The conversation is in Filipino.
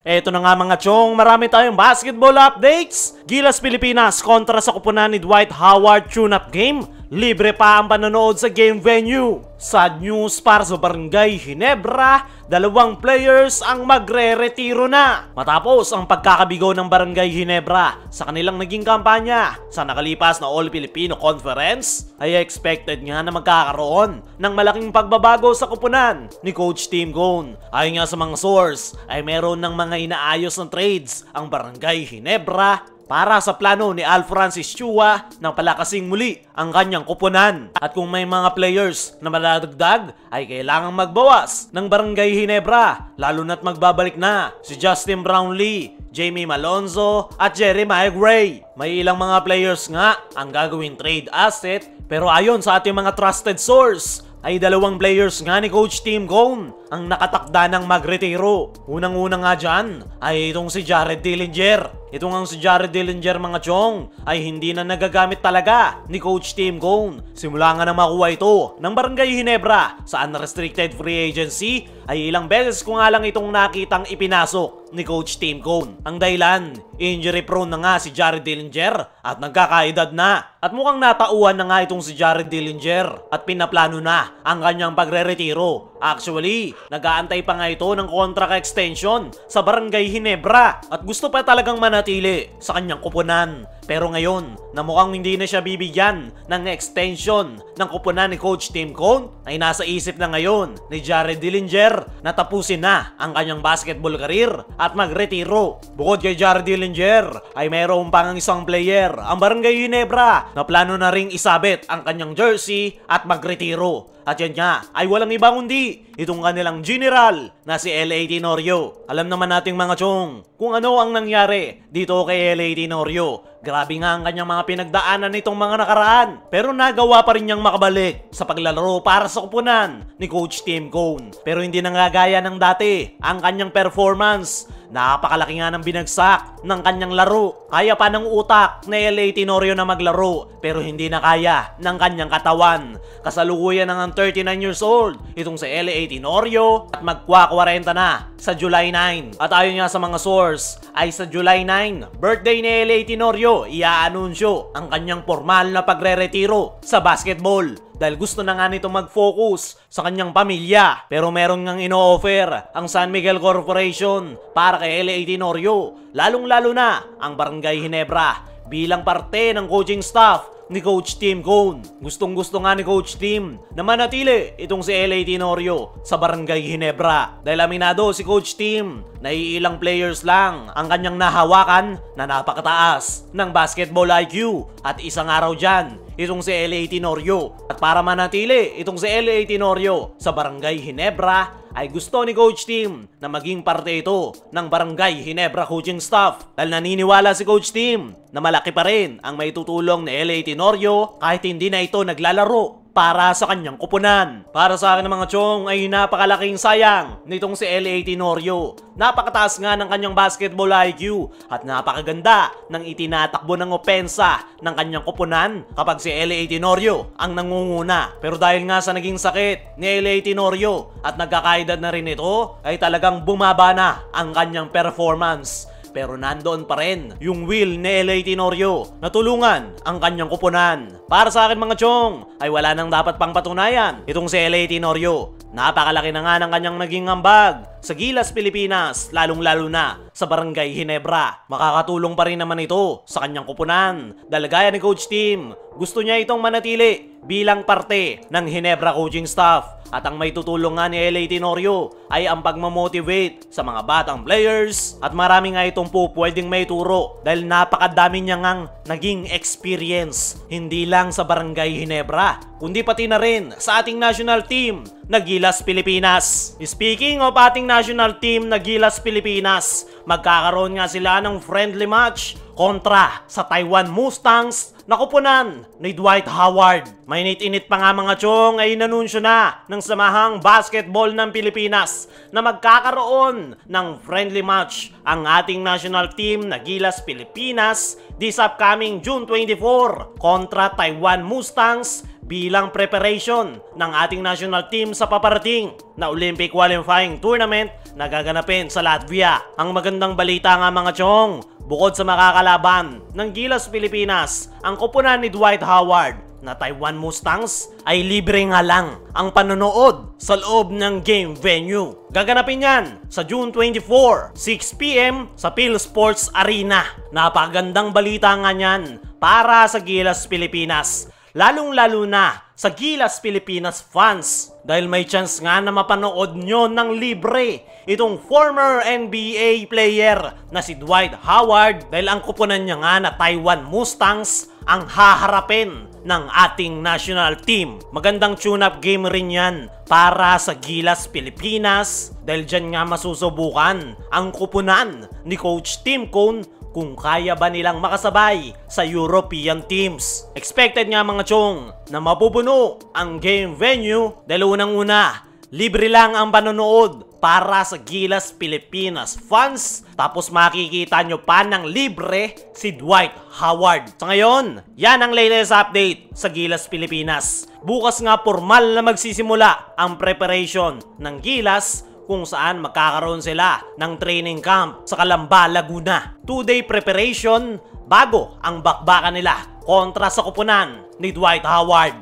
Eto na nga mga chong, marami tayong basketball updates. Gilas Pilipinas kontra sa kupunan ni Dwight Howard tune-up game. Libre pa ang panonood sa game venue. Sad news para sa Barangay Ginebra, 2 players ang magre-retiro na matapos ang pagkakabigo ng Barangay Ginebra sa kanilang naging kampanya sa nakalipas na All-Filipino Conference. Ay expected nga na magkakaroon ng malaking pagbabago sa kupunan ni Coach Tim Cone. Ayon nga sa mga source ay meron ng mga inaayos ng trades ang Barangay Ginebra para sa plano ni Al Francis Chua na palakasing muli ang kanyang kupunan. At kung may mga players na madadagdag ay kailangang magbawas ng Barangay Ginebra, lalo na't magbabalik na si Justin Brownlee, Jamie Malonzo at Jeremiah Gray. May ilang mga players nga ang gagawin trade asset, pero ayon sa ating mga trusted source ay 2 players nga ni Coach Tim Cone ang nakatakda ng magretiro. Unang-una nga dyan ay itong si Jared Dillinger. Itong ang si Jared Dillinger mga chong ay hindi na nagagamit talaga ni Coach Tim Cone. Simula nga na makuha ito ng Barangay Ginebra sa unrestricted free agency ay ilang beses ko nga lang itong nakitang ipinasok ni Coach Tim Cone. Ang dahilan, injury prone na nga si Jared Dillinger at nagkakaedad na. At mukhang natauhan na nga itong si Jared Dillinger at pinaplano na ang kanyang pagre-retiro. Actually, nag-aantay pa nga ito ng contract extension sa Barangay Ginebra at gusto pa talagang manatili sa kanyang kupunan. Pero ngayon, na mukhang hindi na siya bibigyan ng extension ng kupunan ni Coach Tim Cone, ay nasa isip na ngayon ni Jared Dillinger na tapusin na ang kanyang basketball career at magretiro. Bukod kay Jared Dillinger, ay mayroon pang isang player, ang Barangay Ginebra, na plano na ring isabit ang kanyang jersey at magretiro. At yan nga ay walang iba kundi itong kanilang general na si L.A. Tenorio. Alam naman nating mga chong kung ano ang nangyari dito kay L.A. Tenorio. Grabe nga ang kanyang mga pinagdaanan nitong mga nakaraan. Pero nagawa pa rin niyang makabalik sa paglalaro para sa kupunan ni Coach Tim Cone. Pero hindi nangagaya ng dati ang kanyang performance. Napakalaki nga ng binagsak ng kanyang laro. Kaya pa ng utak ni L.A. Tenorio na maglaro pero hindi na kaya ng kanyang katawan. Kasalukuyan ng 39 years old itong si L.A. Tenorio at magkwa-40 na sa July 9. At ayon nga sa mga source ay sa July 9, birthday ni L.A. Tenorio, iaanunsyo ang kanyang formal na pagre-retiro sa basketball. Dahil gusto na nga nito mag-focus sa kanyang pamilya. Pero meron ngang ino-offer ang San Miguel Corporation para kay L.A. Tenorio. Lalong-lalo na ang Barangay Ginebra bilang parte ng coaching staff ni Coach Tim Cone. Gustong-gusto nga ni Coach Tim na manatili itong si L.A. Tenorio sa Barangay Ginebra. Dahil aminado si Coach Tim na iilang players lang ang kanyang nahawakan na napakataas ng basketball IQ. At isang araw dyan, itong si L.A. Tenorio. At para manatili itong si L.A. Tenorio sa Barangay Ginebra, ay gusto ni Coach Tim na maging parte ito ng Barangay Ginebra coaching staff. Dahil naniniwala si Coach Tim na malaki pa rin ang may tutulong ni L.A. Tenorio kahit hindi na ito naglalaro para sa kanyang kupunan. Para sa akin mga chong ay napakalaking sayang nitong si L.A. Tenorio. Napakataas nga ng kanyang basketball IQ at napakaganda ng itinatakbo ng opensa ng kanyang kupunan kapag si L.A. Tenorio ang nangunguna. Pero dahil nga sa naging sakit ni L.A. Tenorio at nagkakaedad na rin ito, ay talagang bumaba na ang kanyang performance. Pero nandoon pa rin yung will ni L.A. Tenorio na tulungan ang kanyang kupunan. Para sa akin mga chong ay wala nang dapat pang patunayan itong si L.A. Tenorio. Napakalaki na nga ng kanyang naging ambag sa Gilas Pilipinas, lalong-lalo na sa Barangay Ginebra. Makakatulong pa rin naman ito sa kanyang kupunan. Dahil gaya ni Coach Tim, gusto niya itong manatili bilang parte ng Ginebra coaching staff. At ang may tutulong nga ni L.A. Tenorio ay ang pagmamotivate sa mga batang players. At marami nga itong pwedeng may turo dahil napakadami niya ngang naging experience. Hindi lang sa Barangay Ginebra, kundi pati na rin sa ating national team na Gilas Pilipinas. Speaking of ating national team na Gilas Pilipinas, magkakaroon nga sila ng friendly match kontra sa Taiwan Mustangs na kupunan ni Dwight Howard. Mainit-init pa nga mga chong ay inanunsyo na ng Samahang Basketball ng Pilipinas na magkakaroon ng friendly match ang ating national team na Gilas Pilipinas this upcoming June 24 kontra Taiwan Mustangs bilang preparation ng ating national team sa paparating na Olympic qualifying tournament na gaganapin sa Latvia. Ang magandang balita nga mga chong, bukod sa makakalaban ng Gilas Pilipinas, ang koponan ni Dwight Howard na Taiwan Mustangs ay libre nga lang ang panonood sa loob ng game venue. Gaganapin yan sa June 24, 6 PM sa Phil Sports Arena. Napakagandang balita nga yan para sa Gilas Pilipinas, lalong-lalo na sa Gilas Pilipinas fans, dahil may chance nga na mapanood nyo ng libre itong former NBA player na si Dwight Howard, dahil ang kuponan niya nga na Taiwan Mustangs ang haharapin ng ating national team. Magandang tune-up game rin yan para sa Gilas Pilipinas, dahil dyan nga masusubukan ang kuponan ni Coach Tim Cone kung kaya ba nilang makasabay sa European teams. Expected nga mga chong na mapupuno ang game venue, dahil unang-una, libre lang ang panonood para sa Gilas Pilipinas fans, tapos makikita nyo pa ng libre si Dwight Howard. Sa ngayon, yan ang latest update sa Gilas Pilipinas. Bukas nga formal na magsisimula ang preparation ng Gilas, kung saan magkakaroon sila ng training camp sa Calamba, Laguna. 2-day preparation bago ang bakbakan nila kontra sa koponan ni Dwight Howard.